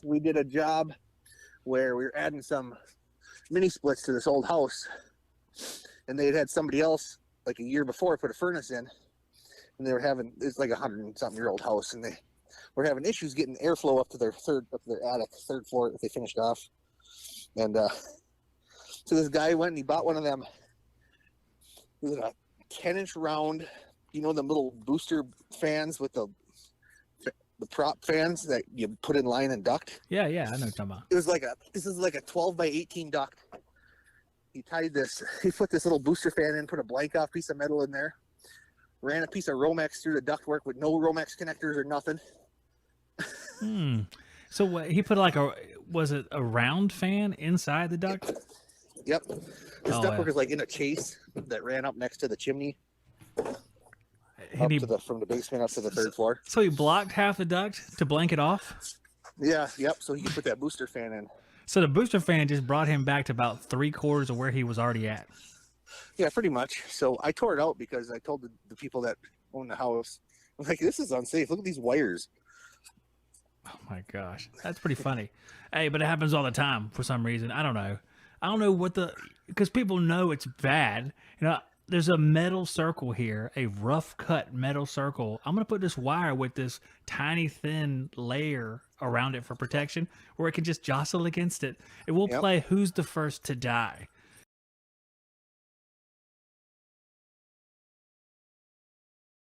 we did a job where we were adding some mini splits to this old house, and they had somebody else like a year before put a furnace in, and they were having, it's like 100-something-year-old house, and they were having issues getting airflow up to their attic, third floor that they finished off. And so this guy went and he bought one of them. It was a 10-inch round, you know, the little booster fans with the prop fans that you put in line and duct. Yeah, I know what you're talking about. It was like this is like a 12 by 18 duct. He put this little booster fan in, put a blank off piece of metal in there, ran a piece of Romex through the ductwork with no Romex connectors or nothing. So what, he put was it a round fan inside the duct? Yep. This ductwork is like in a chase that ran up next to the chimney. From the basement up to the third floor. So he blocked half the duct to blank it off? Yeah, yep. So he could put that booster fan in. So the booster fan just brought him back to about 3/4 of where he was already at. Yeah, pretty much. So I tore it out because I told the people that own the house, I'm like, this is unsafe. Look at these wires. Oh my gosh. That's pretty funny. Hey, but it happens all the time for some reason. I don't know because people know it's bad. You know, there's a metal circle here, a rough cut metal circle. I'm going to put this wire with this tiny thin layer around it for protection where it can just jostle against it. It will play Who's the First to Die.